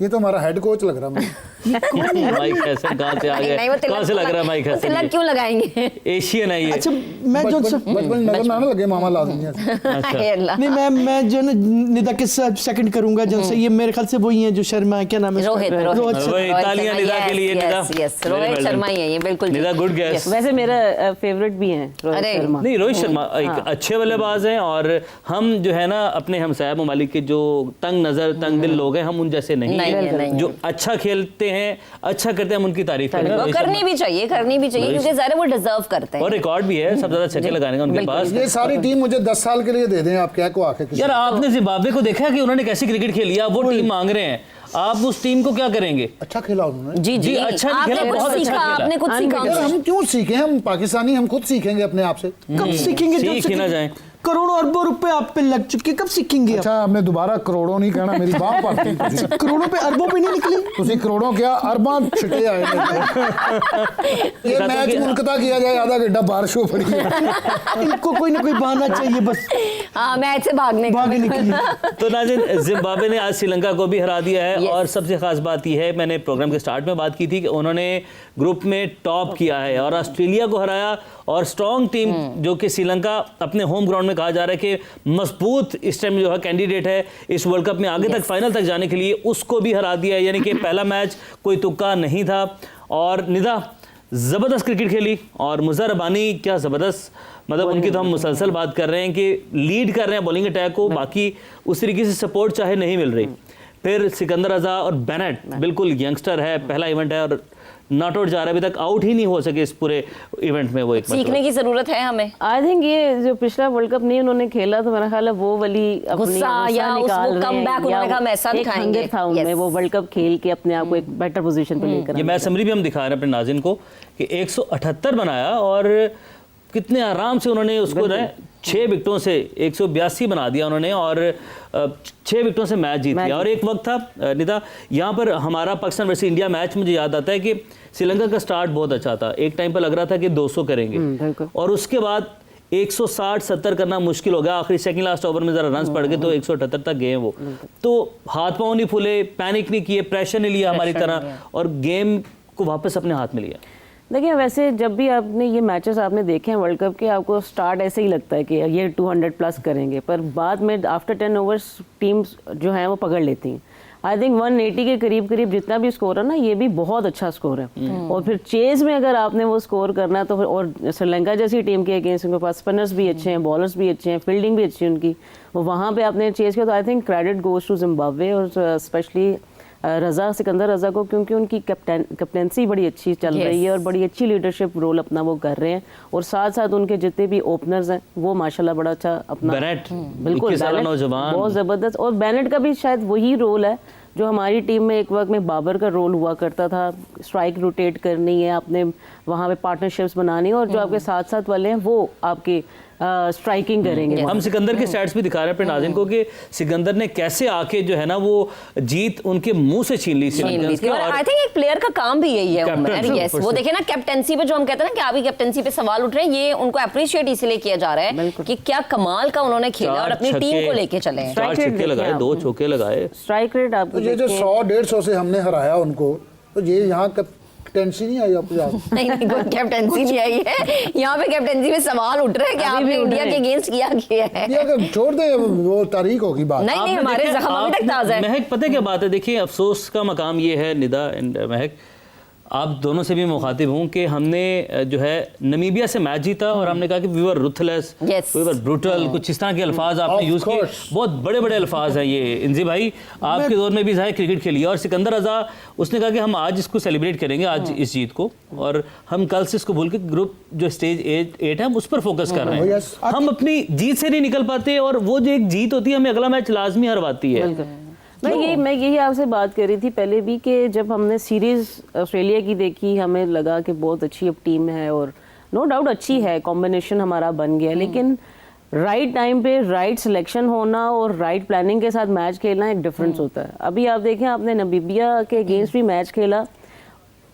ये तो हमारा हेड कोच लग रहा है। माइक हैसन कहाँ से आ नहीं, वो गया? तिलक कहाँ से लग रहा है माइक वो तिलक हैसन? क्यों लगाएंगे? एशियन है ये। अच्छा, मैं जो बचपन नजर ना लगे मामा ला दूंगा। हाय अल्लाह। नहीं मैं जो है ना निदा के साथ सेकंड करूंगा जैसे ये मेरे ख्याल से वही है जो शर्मा है, क्या नाम है इसका? रोहित रोहित वही शर्मा। तालियां निदा के लिए। Nida yes, Very Rohit well done. Sharma ही है ये, बिल्कुल निदा गुड गेस। वैसे मेरा फेवरेट भी है रोहित अरे, शर्मा। नहीं रोहित शर्मा एक अच्छे बल्लेबाज हैं और हम जो है ना अपने हमसाया ममालिक के जो तंग नजर तंग दिल लोग हैं हम उन जैसे नहीं नहीं, हैं। नहीं, जो अच्छा खेलते हैं अच्छा करते हैं हम उनकी तारीफ करेंगे। वो रोहित करनी शर्मा- भी चाहिए क्योंकि ज़रा वो डिजर्व करते और हैं। रिकॉर्ड भी है, सब ज्यादा छक्के लगाने का उनके बिल्कुल। पास। ये सारी टीम मुझे 10 साल के लिए दे दें आप, क्या को आके किसी यार आपने जिम्बाब्वे को देखा कि उन्होंने कैसी क्रिकेट खेली है, आप वो टीम मांग रहे हैं। आप उस टीम को क्या करेंगे? अच्छा खेला उन्होंने। जी जी, अच्छा नहीं खेला, आपने बहुत कुछ अच्छा सीखा, खेला। आपने कुछ सीखा यार हम क्यों सीखें, हम पाकिस्तानी हम खुद सीखेंगे अपने आप से। कब सीखेंगे? जब सीख ही ना जाए। करोड़ों अरबों रुपए आप पे लग चुके, कब सीखेंगे आप? अच्छा हमने दोबारा करोड़ों नहीं कहना, मेरी बात पड़ती है। करोड़ों पे अरबों पे नहीं निकली। तुसी करोड़ों क्या अरबां छिटे आए ने। ये मैच मुनकता किया जाए, आधा घंटा बारिश हो पड़ी है। इनको कोई ना कोई बहाना चाहिए बस हाँ, मैच से भागने का। भागने के लिए। तो नाज़रीन, जिम्बाब्वे ने आज श्रीलंका को भी हरा दिया है। और सबसे खास बात यह है, मैंने प्रोग्राम के स्टार्ट में बात की थी कि उन्होंने ग्रुप में टॉप किया है और ऑस्ट्रेलिया को हराया। और स्ट्रॉन्ग टीम जो कि श्रीलंका अपने होम ग्राउंड में कहा जा रहा है कि मजबूत इस टाइम जो है कैंडिडेट है इस वर्ल्ड कप में आगे तक फाइनल तक जाने के लिए, उसको भी हरा दिया है। यानी कि पहला मैच कोई तुक्का नहीं था। और निदा ज़बरदस्त क्रिकेट खेली और मुज़र रबानी क्या ज़बरदस्त, मतलब उनकी तो हम मुसलसल बात कर रहे हैं कि लीड कर रहे हैं बॉलिंग अटैक को, बाकी उस तरीके से सपोर्ट चाहे नहीं मिल रही। फिर सिकंदर रजा और बेनेट, बिल्कुल यंगस्टर है, पहला इवेंट है और नॉट आउट जा रहा है, अभी तक आउट ही नहीं हो सके इस पूरे इवेंट में। वो एक सीखने की जरूरत है हमें। आई थिंक ये जो पिछला वर्ल्ड कप नहीं उन्होंने खेला, तो मेरा ख्याल है वो वाली अपनी गुस्सा या निकाल उसको रहे हैं, comeback उन्होंने कहा हम ऐसा एक दिखाएंगे। hunger था उनमें, Yes. वो वर्ल्ड कप खेल के अपने आप को एक बेटर पोजीशन पे लेकर ये मैच समरी भी हम दिखा रहे हैं अपने नाज़रीन को कि 178 बनाया और कितने आराम से उन्होंने उसको 6 विकेटों से 182 बना दिया उन्होंने और 6 विकेटों से मैच जीत लिया। और एक वक्त था निदा, यहाँ पर हमारा पाकिस्तान वर्सेस इंडिया मैच मुझे याद आता है कि श्रीलंका का स्टार्ट बहुत अच्छा था, एक टाइम पर लग रहा था कि 200 करेंगे और उसके बाद 160-70 करना मुश्किल हो गया। आखिरी सेकंड लास्ट ओवर में जरा रन्स पड़ गए तो 178 तक गए वो। तो हाथ पांव नहीं फूले, पैनिक नहीं किए, प्रेशर नहीं लिया हमारी तरह और गेम को वापस अपने हाथ में लिया। देखिए वैसे जब भी आपने ये मैचेस आपने देखे हैं वर्ल्ड कप के, आपको स्टार्ट ऐसे ही लगता है कि ये 200 प्लस करेंगे, पर बाद में आफ्टर 10 ओवर्स टीम्स जो हैं वो पकड़ लेती हैं। आई थिंक 180 के करीब करीब जितना भी स्कोर है ना, ये भी बहुत अच्छा स्कोर है। और फिर चेज में अगर आपने वो स्कोर करना है तो फिर, और श्रीलंका जैसी टीम के अगेंस्ट उनके पास स्पिनर्स भी अच्छे हैं, बॉलर्स भी अच्छे हैं, फील्डिंग भी अच्छी है उनकी, वो वहाँ पे आपने चेज किया। तो I think credit goes to Zimbabwe और स्पेशली रज़ा, सिकंदर रज़ा को, क्योंकि उनकी कैप्टेंसी बड़ी अच्छी चल रही है और बड़ी अच्छी लीडरशिप रोल अपना वो कर रहे हैं। और साथ साथ उनके जितने भी ओपनर्स हैं वो माशाल्लाह बड़ा अच्छा अपना, बेनेट, बिल्कुल 21 साल बेनेट नौजवान, बहुत ज़बरदस्त। और बेनेट का भी शायद वही रोल है जो हमारी टीम में एक वक्त में बाबर का रोल हुआ करता था, स्ट्राइक रोटेट करनी है, आपने वहाँ पे पार्टनरशिप्स बनानी है और जो आपके साथ साथ वाले हैं वो आपके स्ट्राइकिंग करेंगे। हम सिकंदर के स्टैट्स भी दिखा रहे हैं अपने नाज़रीन को कि सिकंदर ने कैसे आके जो है ना वो जीत उनके मुंह से छीन ली श्रीलंका। और आई थिंक एक प्लेयर का काम भी यही है उमर। Captain, यस, वो देखे ना कैप्टेंसी पे जो हम कहते हैं ना कि अभी कैप्टेंसी पे सवाल उठ रहे हैं, ये उनको अप्रिशिएट इसलिए किया जा रहा है कि क्या कमाल का उन्होंने खेला और अपनी टीम को लेके चले हैं। 4 छक्के लगाए, 2 चौके लगाए। स्ट्राइक रेट आपको ये जो 100-150 से हमने हराया उनको, तो ये यहाँ कैप्टेंसी नहीं आई आपको याद? नहीं नहीं, कोई कैप्टेंसी नहीं आई है यहाँ पे। कैप्टेंसी में सवाल उठ रहे हैं कि आपने इंडिया के अगेंस्ट किया है। ये अगर छोड़ दें वो तारीख होगी बात। नहीं नहीं, आपने हमारे देखा, जख्म अभी तक ताज़ा है। महक पता है क्या बात है, देखिए अफसोस का मकाम ये है निदा एंड महक, आप दोनों से भी मुखातिब हूँ कि हमने जो है नमीबिया से मैच जीता और हमने कहा कि we were ruthless, we were brutal, कुछ इस तरह के अल्फाज आपने यूज़ किए, बहुत बड़े बड़े अल्फाज हैं ये। इंजी भाई आपके दौर में भी जाहिर क्रिकेट खेली और सिकंदर रज़ा उसने कहा कि हम आज इसको सेलिब्रेट करेंगे, आज इस जीत को, और हम कल से इसको भूल के ग्रुप जो स्टेज 8 है हम उस पर फोकस कर रहे हैं। हम अपनी जीत से नहीं निकल पाते और वो जो एक जीत होती है हमें अगला मैच लाजमी हरवाती है। मैं यही आपसे बात कर रही थी पहले भी कि जब हमने सीरीज ऑस्ट्रेलिया की देखी, हमें लगा कि बहुत अच्छी अब टीम है और नो डाउट अच्छी है, कॉम्बिनेशन हमारा बन गया, लेकिन राइट टाइम पे राइट सिलेक्शन होना और राइट प्लानिंग के साथ मैच खेलना एक डिफरेंस होता है। अभी आप देखें, आपने नमीबिया के अगेंस्ट भी मैच खेला,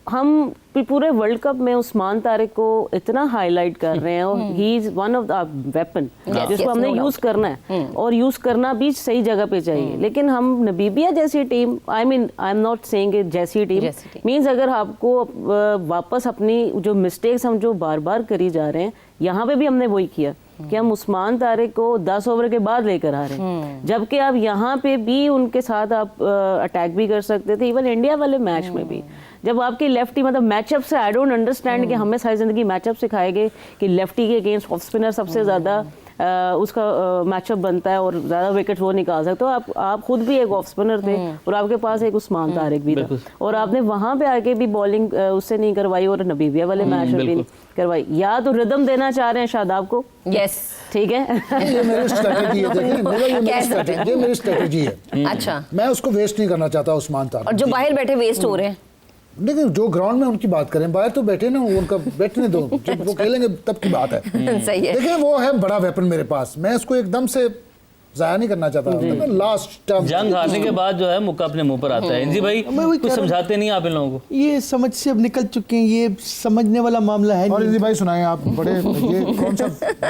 हम पूरे वर्ल्ड कप में उस्मान तारिक को इतना हाईलाइट कर रहे हैं और he is one of the weapon जिसको हमने यूज करना है और यूज करना भी सही जगह पे चाहिए। लेकिन हम नमीबिया जैसी team, I am not saying जैसी टीम मींस, अगर आपको वापस अपनी जो मिस्टेक्स हम जो बार बार करी जा रहे हैं, यहाँ पे भी हमने वही किया कि हम उस्मान तारिक को 10 ओवर के बाद लेकर आ रहे हैं, जबकि आप यहाँ पे भी उनके साथ आप अटैक भी कर सकते थे। इवन इंडिया वाले मैच में भी जब आपकी लेफ्टी, मतलब मैचअप से आई डोंट अंडरस्टैंड कि हमें सारी जिंदगी मैचअप सिखाए गए कि लेफ्टी के अगेंस्ट ऑफ स्पिनर सबसे ज्यादा उसका मैचअप बनता है और ज़्यादा विकेट वो निकाल सकते हो। आप खुद भी एक ऑफ स्पिनर थे और आपके पास एक उस्मान तारिक भी था और आपने वहाँ पे आके भी बॉलिंग उससे नहीं करवाई और नबीविया वाले मैच में भी नहीं करवाई। या तो रिदम देना चाह रहे हैं शादाब को, यस ठीक है। ये मेरी स्ट्रेटजी है, देखिए ये मेरी स्ट्रेटजी है। अच्छा, मैं उसको वेस्ट नहीं करना चाहता उस्मान तारिक। और जो बाहर बैठे वेस्ट हो रहे हैं, लेकिन जो ग्राउंड में उनकी बात करें, बाहर तो बैठे ना, उनका बैठने दो, जब वो खेलेंगे तब की बात है। सही है। देखिए वो है बड़ा वेपन मेरे पास, मैं उसको एकदम से जाया नहीं करना चाहता। लास्ट टर्म जंग हारने के बाद जो है मुक्का अपने मुंह पर आता है। इंजी भाई मैं वही कुछ कह रहा हूं। समझाते नहीं आप इन लोगों को? ये समझ से अब निकल चुके हैं, ये समझने वाला मामला है और नहीं। इंजी भाई सुनाएं आप, बड़े ये कौन सा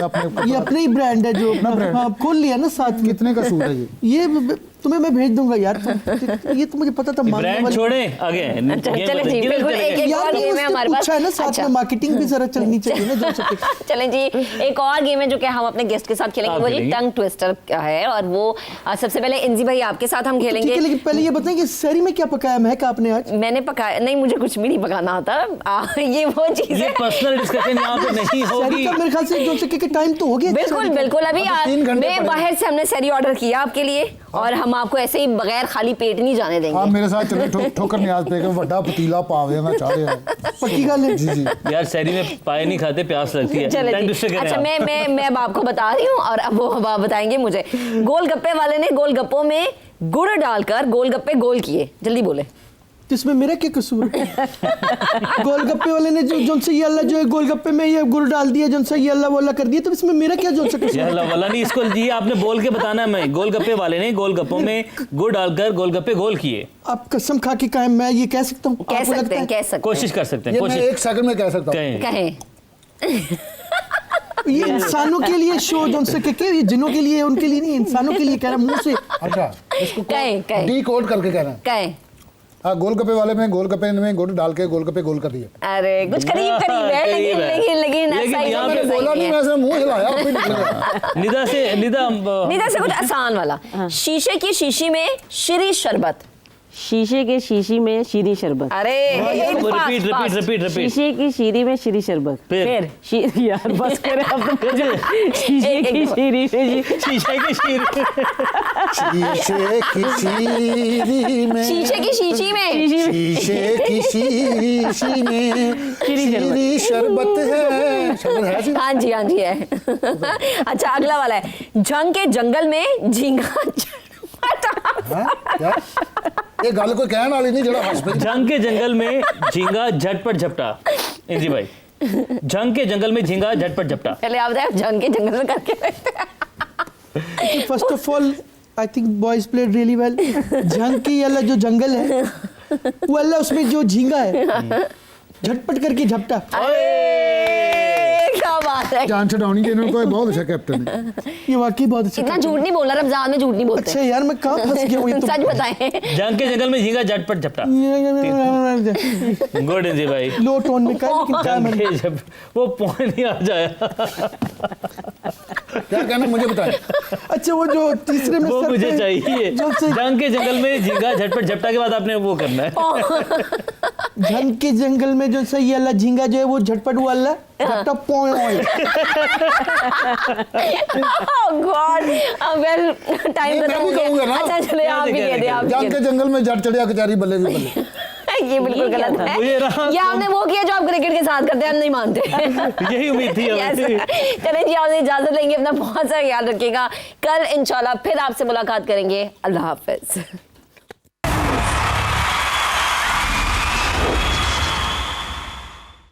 अपने ये अपना ही ब्रांड है जो brand? हाँ, खोल लिया ना साथ में। कितने का सूट है ये? तुम्हें मैं भेज दूंगा यार, ये तो मुझे पता था मांगने ब्रांड वाले- छोड़े आगे चले जी, बिल्कुल एक यार और मैंने गेम है उससे हमारे पास। पूछा है ना, साथ अच्छा। में मार्केटिंग भी जरा चलनी चाहिए ना, जो सके। चलें जी, एक और गेम है जो कि हम अपने गेस्ट के साथ खेलेंगे, आप वो जी खेलेंगे। टंग ट्विस्टर का है। और वो सबसे पहले इंजी भाई आपके साथ हम ठीक खेलेंगे। है, लेकिन पहले ये बताएं कि सरी में क्या पकाया महक आपने आज? मैंने पकाया नहीं, मुझे कुछ भी नहीं पकाना आता। ये वो चीज ये है। पर्सनल डिस्कशन यहाँ पे नहीं सरी होगी। का मेरे ख्याल से जो सके के टाइम तो हो गया। बिल्कुल बिल्कुल, अभी अब 3 घंटे मैं पड़े। बाहर से हमने सरी ऑर्डर किया आपके लिए और हम आपको ऐसे ही बगैर खाली पेट नहीं जाने आप देंगे। मेरे साथ चले, ठोकर न्याज पे बड़ा पतीला पावे मैं चाह रहे हैं। पक्की गल है। जी जी यार शहरी में पाए नहीं खाते, प्यास लगती है। चले टंग जी, ट्विस्टर करें अच्छा आप। मैं अब आपको बता रही हूँ और अब वो अब बताएंगे मुझे। गोलगप्पे वाले ने गोलगप्पों में गुड़ डालकर गोलगप्पे गोल किए, जल्दी बोले। तो इसमें मेरा क्या कसूर है? गोलगप्पे वाले ने जो से ये अल्लाह जो है गोलगप्पे में ये गुड़ डाल दिया, जो से ये अल्लाह वो अल्लाह कर दिया, तो इसमें मेरा क्या जो से कसूर ये है? अल्लाह वाला नहीं, इसको ये आपने बोल के बताना है। मैं गोलगप्पे वाले ने गोलगप्पों में गुड़ डालकर गोलगप्पे गोल किए। आप कसम खा के कहें, मैं ये कह सकता हूँ? कह आपको सकते लगता हैं, है? कह सकते कोशिश कर सकते हैं, ये मैं कोशिश 1 सेकंड में कह सकता हूँ। कहें। कहें। ये इंसानों के लिए शो जो से के ये जिनों के लिए, उनके लिए नहीं, इंसानों के लिए कह रहा हूं मुंह से। अच्छा, इसको कहें। डी कोड करके कहना है। कहें। हाँ, गोलगप्पे वाले में गोलगप्पे में गुड़ डाल के गोलगप्पे गोल कर दिए। अरे कुछ करीब करीब है, करीब है। लेकिन लेकिन ऐसा ही यहाँ नहीं पे है, बोला सही नहीं, है। मैं मुंह हिलाया फिर निकल गया। निदा निदा से कुछ आसान वाला। शीशे की शीशी में श्री शरबत। शीशे के शीशी में शीरी शरबत। अरे रिपीट। शीशे की शीरी में शीरी शरबत। फिर यार बस करे आप तो मुझे शीशे की शीरी में शीशे की शीरी। शीशे की शीरी में, शीशे की शीशी में शीशे की शीशी में शीरी शरबत है। शरबत है जी? हाँ जी है। अच्छा अगला वाला है, जंग के जंगल में झींगा हाँ? क्या? ये गल कोई कहने वाली नहीं जरा हंस पे। जंग के जंगल में झींगा झटपट झपटा। इंजी भाई, जंग के जंगल में झींगा झटपट झपटा। पहले आप बताए जंग के जंगल में करके। First of all I think boys played really well. जंग की अल्लाह जो जंगल है वो अल्लाह उसमें जो झींगा है झटपट करके झपटा। क्या बात है, जान छड़ानी के इन्होंने बहुत अच्छा कैप्टन है। ये वाकई बहुत अच्छा। इतना झूठ नहीं बोलना, रमजान में झूठ नहीं बोलते। अच्छा यार मैं कहाँ फंस गया हूँ ये तो। सच बताएं। जंग के जंगल में झींगा झटपट झपटा। गुड इंजी भाई। लो टोन में कहा, लेकिन क्या जंग मैंने के जब वो पॉइंट ही आ जाए। क्या कहना मुझे बताएं। अच्छा वो जो तीसरे में वो सर मुझे पे चाहिए। जो से जंग के जंगल में झींगा झटपट झपटा के बाद आपने वो करना है। जंग के जंगल में जो सही अल्लाह झींगा जो है वो झटपट वो अल्लाह झपटा पोय। गॉड वेल टाइम मैं भी कहूंगा ना। अच्छा चले आप ही कह दे, आप ही जंग कह के दे। जंगल में जट चढ़िया कचारी बल्ले भी बल्ले। ये बिल्कुल गलत है। मुझे रहा ये आपने वो किया जो आप क्रिकेट के साथ करते हैं, हम नहीं मानते। यही उम्मीद थी Yes. हमें। चलें जी, आपसे इजाजत लेंगे, अपना बहुत सारा ख्याल रखिएगा। कल इंशाल्लाह फिर आपसे मुलाकात करेंगे। अल्लाह हाफिज।